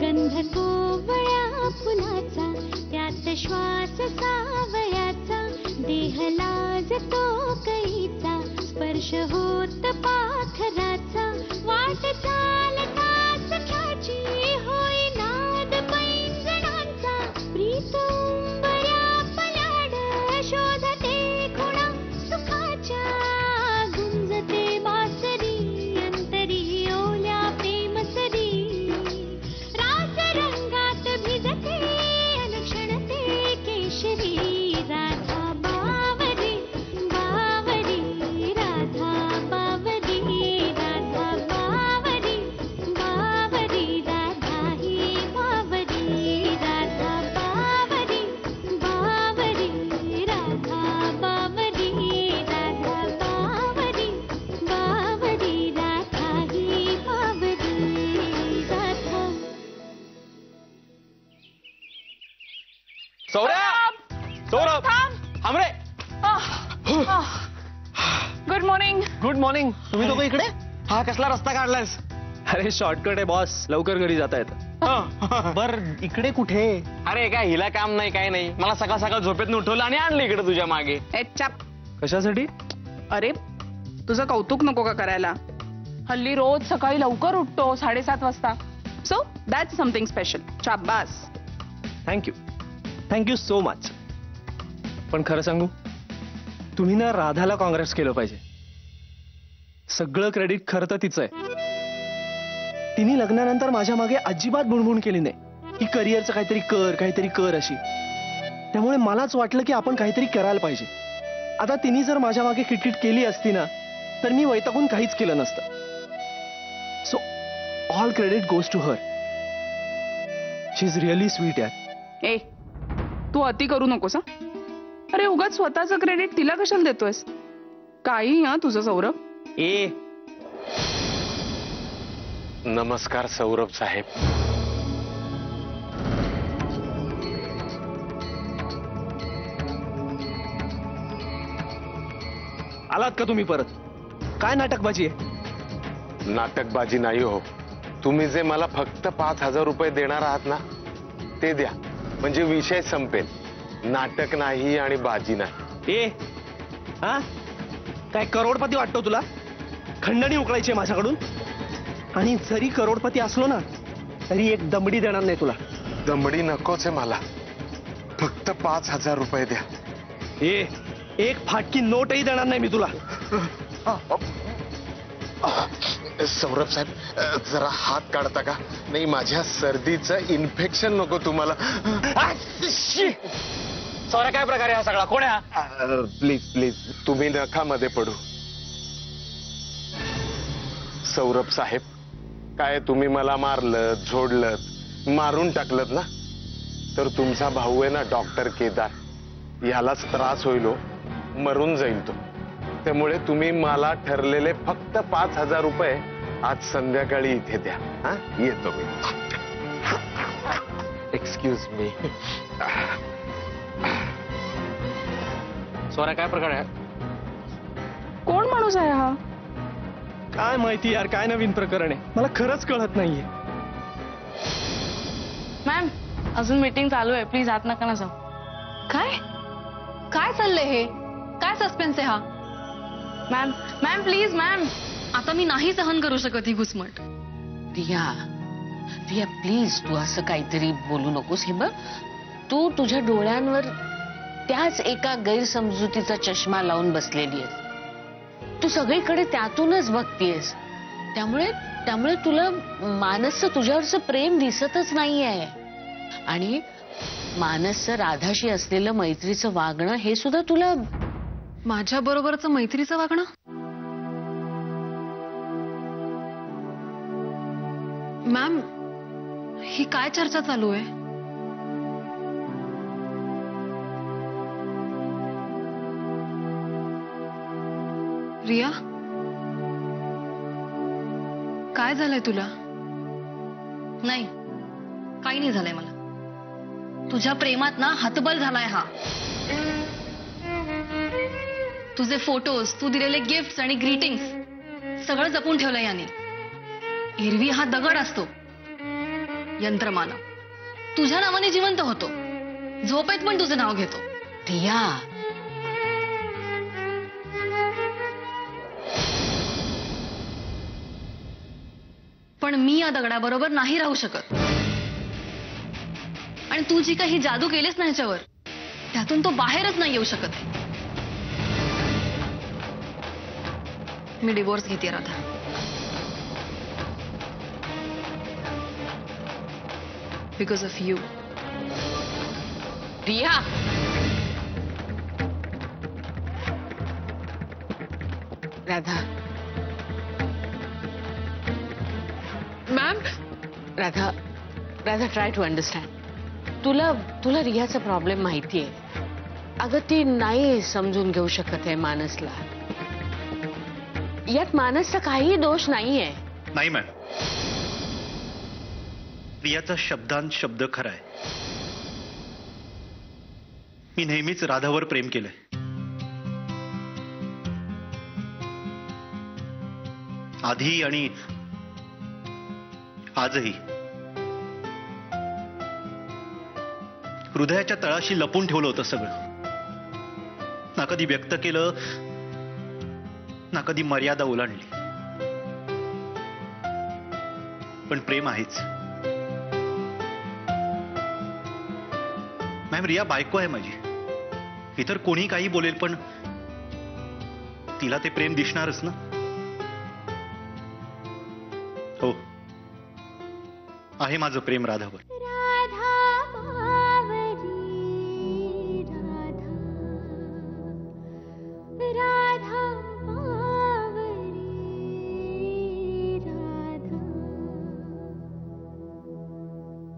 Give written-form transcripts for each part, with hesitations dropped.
गंध कोवळ्या फुलाचा त्यात श्वास सावयाचा देह लाजतो कैचा स्पर्श होत पाखराचा वाट चालता सख्याची होई नाद पैंजणांचा प्रीत उंबऱ्या पलाड शोधते खुणा सुखाच्या गुंजते बासरी अंतरी ओल्या प्रेमसरी गुड मॉर्निंग. Good morning. तुम्ही दोघं इकडे? हा कसला रस्ता काढलायस? अरे शॉर्टकट आहे बॉस, लवकर घरी जाता येतं. बर इकडे कुठे? अरे काय हिला काम नाही काय नाही, मला सकाळ सकाळ झोपेतून उठवलं आणि आणलं इकडे तुझ्या मागे. चाप. कशासाठी? अरे तुझं कौतुक नको का करायला? हल्ली रोज सकाळी लवकर उठतो 7:30 वाजता. So that's something special. शाबास. Thank you so much. पण खरं सांगू, तुम्ही ना राधाला काँग्रेस केलं पाहिजे. सगळं क्रेडिट खरं तर तिचं आहे. तिने लग्नानंतर माझ्या मागे अजिबात बुणबुण केली नाही की करिअरचं काहीतरी कर अशी. त्यामुळे मलाच वाटलं की आपण काहीतरी करायला पाहिजे. आता तिने जर माझ्या मागे किटकिट केली असती ना तर मी वैतागून काहीच केलं नसतं. So all credit goes to her. She is really sweet यार. ए तू अति करू नकोस हा. अरे उगाच स्वतःचं क्रेडिट तिला कशाला देतोयस? काही हा तुझं सौरभ. ए नमस्कार सौरभ साहेब. आलात का तुम्ही परत? काय नाटकबाजी आहे? नाटकबाजी नाही हो. तुम्ही जे मला फक्त 5,000 रुपये देणार आहात ना ते द्या, म्हणजे विषय संपेल. नाटक नाही आणि बाजी नाही. ए हा काय करोडपती वाटतो तुला? खंडणी उकळायची माझ्याकडून. आणि जरी करोडपती असलो ना तरी एक दमडी देणार नाही तुला. दमडी नकोच आहे मला, फक्त 5,000 रुपये द्या. ए एक फाटकी नोटही देणार नाही मी तुला. सौरभ साहेब जरा हात काढता का? नाही माझ्या सर्दीचं इन्फेक्शन नको तुम्हाला. सौर्या काय प्रकार आहे हा सगळा? कोण आहे? प्लीज प्लीज तुम्ही नखामध्ये पडू. सौरभ साहेब काय तुम्ही मला मारलं झोडलं मारून टाकलत ना तर तुमचा भाऊ आहे ना डॉक्टर केदार, यालाच त्रास होईल हो, मरून जाईल तो. त्यामुळे तुम्ही मला ठरलेले फक्त 5,000 रुपये आज संध्याकाळी इथे द्या. हा येतो मी. Excuse me. सौर्या काय प्रकार आहे? कोण माणूस आहे हा? काय माहिती यार, काय नवीन प्रकरण आहे मला खरंच कळत नाहीये. मॅम अजून मीटिंग चालू आहे, प्लीज आत नका ना जाऊ. काय काय चाललंय हे? काय सस्पेन्स आहे हा? Ma'am ma'am please ma'am. आता मी नाही सहन करू शकत ही घुसमट. दिया दिया प्लीज तू असं काहीतरी बोलू नकोस. हे बघ तू तुझ्या डोळ्यांवर त्याच एका गैरसमजुतीचा चष्मा लावून बसलेली आहेस. तू सगळीकडे त्यातूनच बघतीयस. त्यामुळे तुला मानसचं तुझ्यावरचं प्रेम दिसतच नाहीये. आणि मानसचं राधाशी असलेलं मैत्रीचं वागणं हे सुद्धा तुला. माझ्या बरोबरचं मैत्रीचं वागणं? मॅम ही काय चर्चा चालू आहे? रिया काय झालंय तुला? नाही काही नाही झालंय मला. तुझ्या प्रेमात ना हतबल झालाय हा. तुझे फोटोज, तू दिलेले गिफ्ट्स आणि ग्रीटिंग्स सगळं जपून ठेवलंय याने. एरवी हा दगड असतो, यंत्रमानव. तुझ्या नावाने जिवंत होतो, झोपेत पण तुझं नाव घेतो. रिया, पण मी या दगडाबरोबर नाही राहू शकत. आणि तू जी काही जादू केलीस ना ह्याच्यावर, त्यातून तो बाहेरच नाही येऊ शकत. मी डिवोर्स घेते Radha. Because of you. Riya, Radha, ma'am, Radha, Radha, try to understand. तुला तुला रियाचा प्रॉब्लेम माहितीये. अगं ती नाही समजून घेऊ शकत आहे मानसला. यात मानसचा काही दोष नाहीये. नाही मॅम, रियाचा शब्दांत शब्द खरा आहे. मी नेहमीच राधावर प्रेम केलंय. आधी आणि आजही. हृदयाच्या तळाशी लपून ठेवलं होतं सगळं. ना कधी व्यक्त केलं, ना कधी मर्यादा ओलांडली. पण प्रेम आहेच. मॅम, रिया बायको आहे माझी. इतर कोणी काही बोलेल, पण तिला ते प्रेम दिसणारच ना. हो, आहे माझं प्रेम राधावर.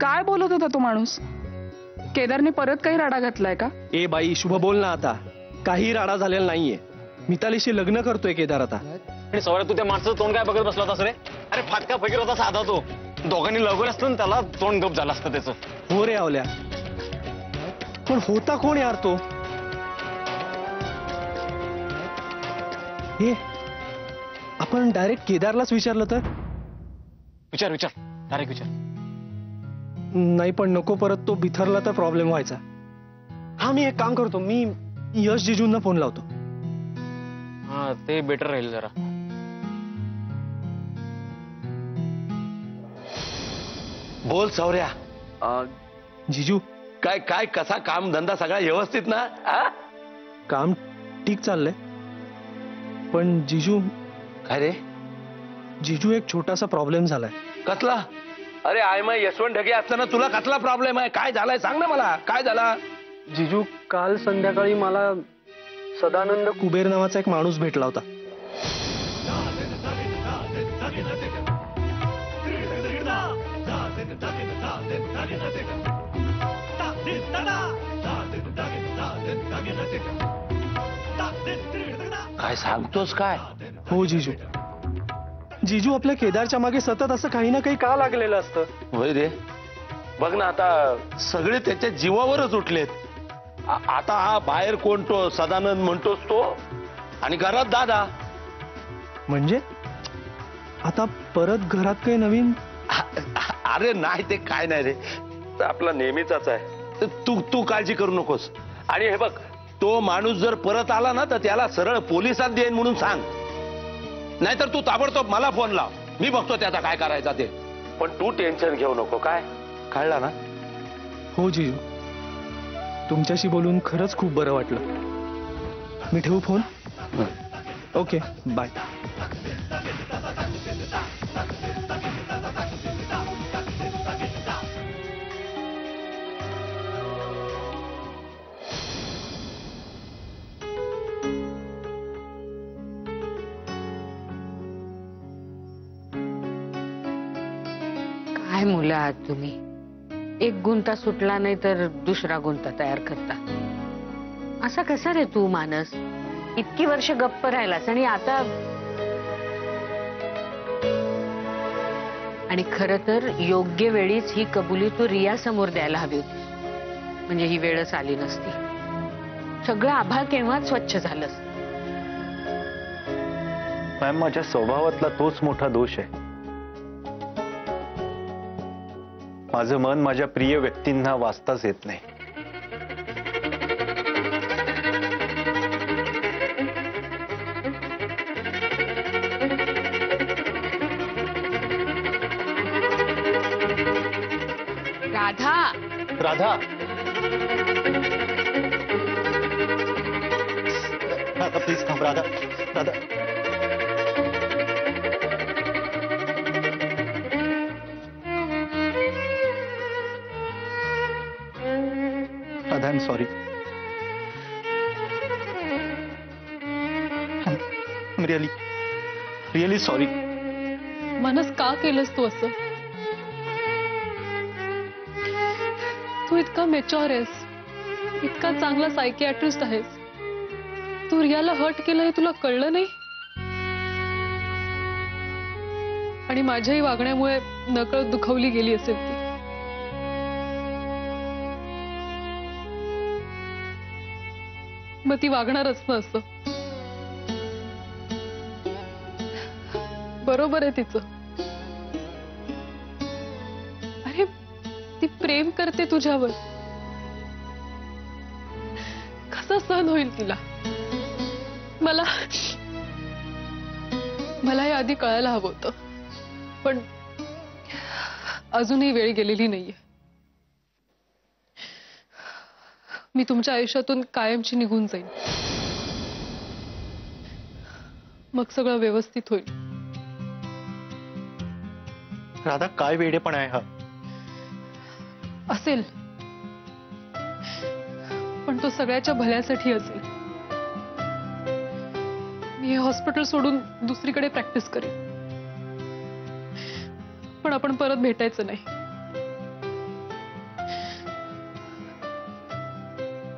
काय बोलत होता तो माणूस? केदारने परत काही राडा घातलाय का? ए बाई, शुभ बोल ना आता. काही राडा झालेला नाहीये. मितालीशी लग्न करतोय केदार आता. आणि सौर्य, तू त्या माणसाचं तोंड काय बघत बसला होतास रे? अरे फाटका फकीर होता साधा तो. दोघांनी लवकर असतं ना, त्याला तोंड गप झालं असतं त्याचं. हो रे आवल्या, पण होता कोण यार तो? हे आपण डायरेक्ट केदारलाच विचारलं तर? विचार विचार, डायरेक्ट विचार. नाही, पण नको, परत तो बिथरला तर प्रॉब्लेम व्हायचा. हा, मी एक काम करतो, मी यश जिजूंना फोन लावतो. हा, ते बेटर राहील जरा. बोल सौर्या. जिजू, काय काय कसा काम धंदा सगळा व्यवस्थित ना? काम ठीक चाललंय, पण जिजू. काय रे? जिजू, एक छोटासा प्रॉब्लेम झालाय. कसला? अरे आय माय यशवंत ढगे असताना तुला कसला प्रॉब्लेम आहे? काय झालाय सांग ना मला. काय झाला? जिजू, काल संध्याकाळी मला सदानंद कुबेर नावाचा एक माणूस भेटला होता. काय सांगतोस काय? हो जिजू. जिजू, आपल्या केदारच्या मागे सतत असं काही ना काही का लागलेलं असतं? होय रे. बघ ना, आता सगळे त्याच्या जीवावरच उठलेत. आता हा बाहेर कोण तो सदानंद म्हणतोस तो, आणि घरात दादा. म्हणजे आता परत घरात काही नवीन? अरे नाही, ते काय नाही रे, आपला नेहमीचाच आहे. तू काळजी करू नकोस. आणि हे बघ, तो माणूस जर परत आला ना, तर त्याला सरळ पोलिसात देईन म्हणून सांग. नाहीतर तू ताबडतोब मला फोन लाव, मी बघतो त्याचा काय करायचा ते. पण तू टेन्शन घेऊ नको, काय कळला ना? हो जिजू, तुमच्याशी बोलून खरंच खूप बरं वाटलं. मी ठेवू फोन? Okay, bye. काय मुलं आहात तुम्ही? एक गुंता सुटला नाही तर दुसरा गुंता तयार करता. असा कसा रे तू मानस? इतकी वर्ष गप्प राहिलास आणि आता. आणि खरं तर योग्य वेळीच ही कबुली तू रिया समोर द्यायला हवी होती, म्हणजे ही वेळच आली नसती. सगळं आभाळ केव्हाच स्वच्छ झालंस. मॅम, माझ्या स्वभावातला तोच मोठा दोष आहे. माझं मन माझ्या प्रिय व्यक्तींना वाचताच येत नाही. राधा, राधा, राधा प्लीज थांब. Radha, Radha. Radha, I am sorry. I am really sorry. मनस का केलंस तू असं? तू इतका मेच्युअर आहेस, इतका चांगला सायकियाट्रिस्ट आहेस. तू रियाला हर्ट केलं हे तुला कळलं नाही? आणि माझ्याही वागण्यामुळे नकळत दुखावली गेली असेल ती. मग ती वागणारच ना असं. बरोबर आहे तिचं. अरे ती प्रेम करते तुझ्यावर. कसं सहन होईल तिला? मला हे आधी कळायला हवं होतं, पण अजूनही वेळ गेलेली नाहीये. मी तुमच्या आयुष्यातून कायमची निघून जाईन. मग सगळं व्यवस्थित होईल. राधा, काय वेडेपणा आहे हा? असेल, पण तो सगळ्याच्या भल्यासाठी असेल. मी हे हॉस्पिटल सोडून दुसरीकडे प्रॅक्टिस करेन, पण आपण परत भेटायचं नाही.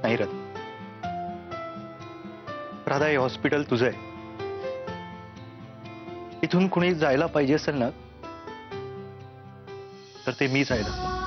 नाही राधा. राधा, हे हॉस्पिटल तुझं आहे. इथून कुणी जायला पाहिजे असेल ना, तर ते मीच आहे. राधा,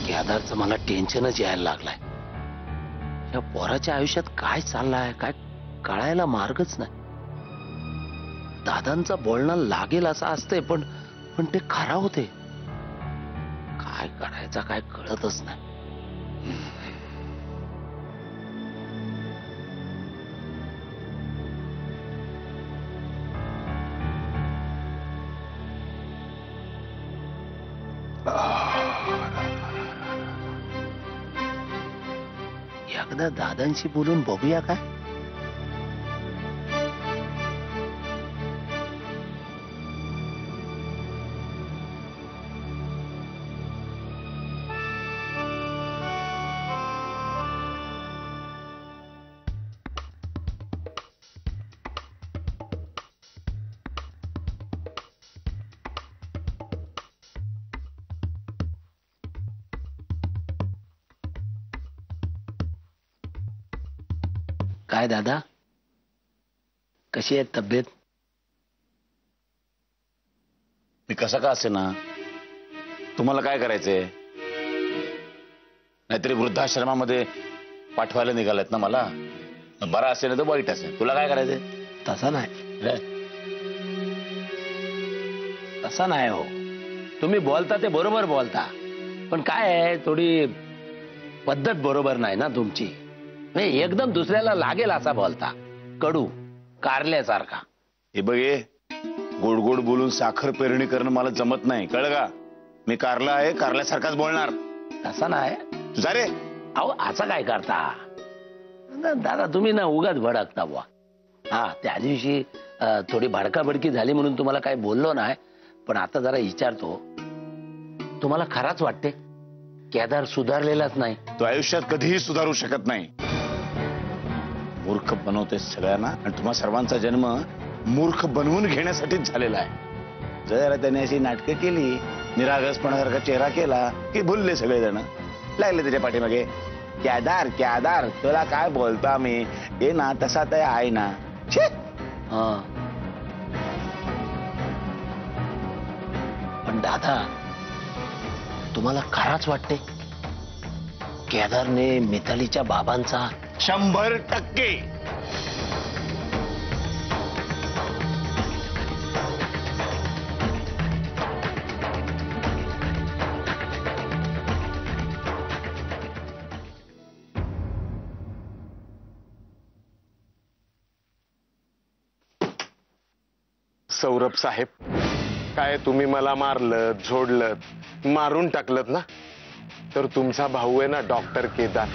केदारचं मला टेन्शनच यायला लागलाय. या पोराच्या आयुष्यात काय चाललंय काय कळायला मार्गच नाही. दादांचं बोलणं लागेल असं असतंय, पण ते खरा होते. काय करायचं काय कळतच नाही. एकदा दादांशी बोलून बघूया काय? काय दादा, कशी आहे तब्येत? मी कसं का असे ना, तुम्हाला काय करायचंय? नाहीतरी वृद्धाश्रमामध्ये पाठवायला निघालात ना मला. बरा असेल ना तर वाईट असेल, तुला काय करायचंय? तसं नाही, तसं नाही हो. तुम्ही बोलता ते बरोबर बोलता, पण काय आहे थोडी पद्धत बरोबर नाही ना तुमची. एकदम दुसऱ्याला लागेल असा बोलता, कडू कारल्यासारखा. हे बघे, गोड गोड बोलून साखर पेरणी करणं मला जमत नाही, कळलं का? मी कारला आहे, कारल्यासारखाच बोलणार. तसा नाही जा रे. अहो असं काय करता दादा तुम्ही ना, उगाच भडकता बुवा. हा, त्या दिवशी थोडी भडकाभडकी झाली म्हणून तुम्हाला काय बोललो नाही, पण आता जरा विचारतो, तुम्हाला खराच वाटते केदार सुधारलेलाच नाही? तो आयुष्यात कधीही सुधारू शकत नाही. मूर्ख बनवते सगळ्यांना, आणि तुम्हा सर्वांचा जन्म मूर्ख बनवून घेण्यासाठीच झालेला आहे. जरा त्याने अशी नाटकं केली, निरागसपणासारखा चेहरा केला की भुलले सगळेजण, लागले त्याच्या पाठीमागे. केदार केदार तुला काय बोलता मी, हे ना तसा तर आहे ना. छे, पण दादा, तुम्हाला खराच वाटते केदारने मितालीच्या बाबांचा 100%. सौरभ साहेब, काय तुम्ही मला मारलं, झोडलं, मारून टाकलत ना, तर तुमचा भाऊ आहे ना डॉक्टर केदार,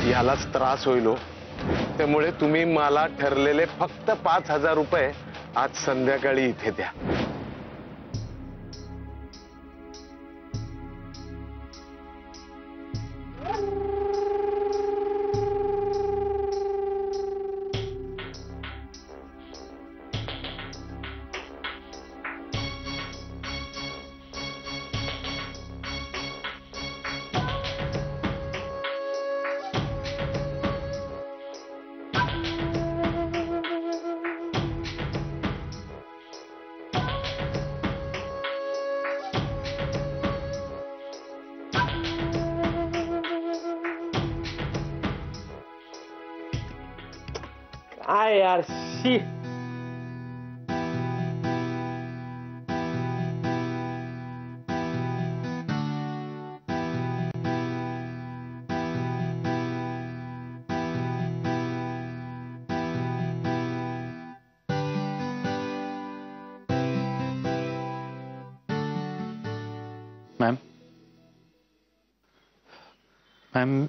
यालाच त्रास होईल हो. त्यामुळे तुम्ही मला ठरलेले फक्त 5,000 रुपये आज संध्याकाळी इथे द्या. काय यार, शी. मॅम,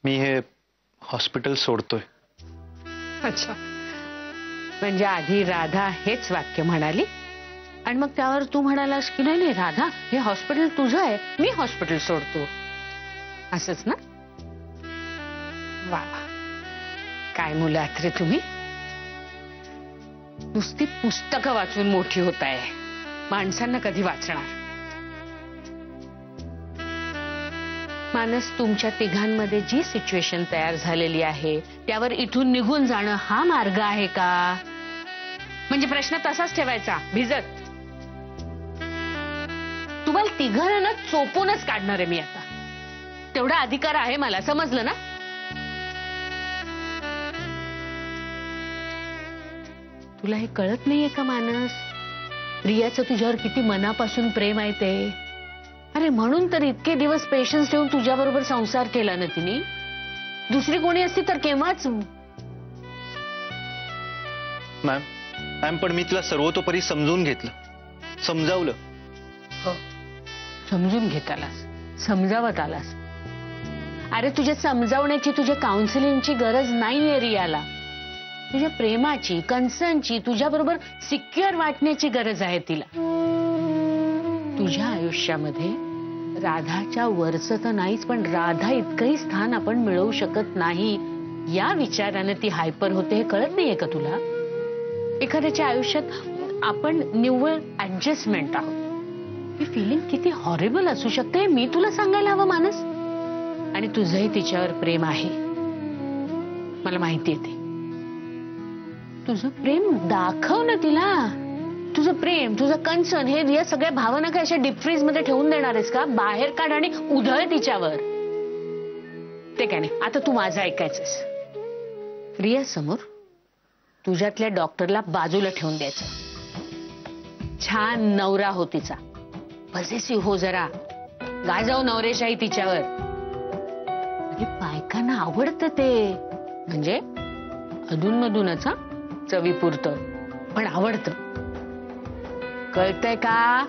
मी हे हॉस्पिटल सोडतोय. अच्छा, म्हणजे आधी राधा हेच वाक्य म्हणाली आणि मग त्यावर तू म्हणालास की नाही नाही राधा, हे हॉस्पिटल तुझं आहे, मी हॉस्पिटल सोडतो, असंच ना? वा वा, काय मुलं आहात रे तुम्ही. नुसती पुस्तकं वाचून मोठी होत आहे, माणसांना कधी वाचणार. मानस, तुमच्या तिघांमध्ये जी सिच्युएशन तयार झालेली आहे त्यावर इथून निघून जाणं हा मार्ग आहे का? म्हणजे प्रश्न तसाच ठेवायचा भिजत. तुम्हाला तिघांना चोपूनच काढणार आहे मी आता. तेवढा अधिकार आहे मला, समजलं ना? तुला हे कळत नाहीये का मानस? रियाचं तुझ्यावर किती मनापासून प्रेम आहे ते. अरे म्हणून तर इतके दिवस पेशन्स ठेवून तुझ्याबरोबर संसार केला ना तिने. दुसरी कोणी असती तर केव्हाच. मॅम, पण मी तुला सर्वतोपरी समजून घेतलं, समजावलं. हो, समजून घेत आलास, समजावत आलास. अरे तुझ्या समजावण्याची, तुझ्या काउन्सिलिंगची गरज नाहीये रियाला. तुझ्या प्रेमाची, कन्सर्नची, तुझ्याबरोबर सिक्युअर वाटण्याची गरज आहे तिला. तुझ्या आयुष्यामध्ये राधाच्या वरचं तर नाहीच, पण राधा इतकंही स्थान आपण मिळवू शकत नाही या विचाराने ती हायपर होते. हे कळत नाहीये का तुला? एखाद्याच्या आयुष्यात आपण निव्वळ ऍडजस्टमेंट आहोत. ही फिलिंग किती हॉरिबल असू शकते मी तुला सांगायला हवं मानस. आणि तुझंही तिच्यावर प्रेम आहे, मला माहिती आहे ते. तुझं प्रेम दाखव ना तिला. तुझं प्रेम, तुझं कन्सर्न, हे या सगळ्या भावना काय अशा डीप फ्रीज मध्ये ठेवून देणार आहेस का? बाहेर काढ आणि उधळ तिच्यावर. ते काय नाही, आता तू माझं ऐकायचंस. रिया समोर तुझ्यातल्या डॉक्टरला बाजूला ठेवून द्यायचं. छान नवरा हो तिचा, पॉझेसिव्ह हो जरा, गाजाव नवरेशाही तिच्यावर. म्हणजे बायकांना आवडतं ते, म्हणजे अधूनमधूनच चवीपुरतं, पण आवडतं. कळतंय का?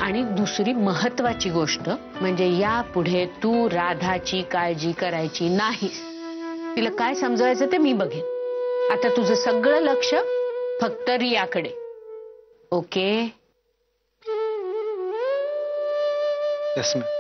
आणि दुसरी महत्वाची गोष्ट म्हणजे यापुढे तू राधाची काळजी करायची नाहीस. तिला काय समजवायचं ते मी बघेन. आता तुझं सगळं लक्ष फक्त रियाकडे. ओके? Yes ma'am.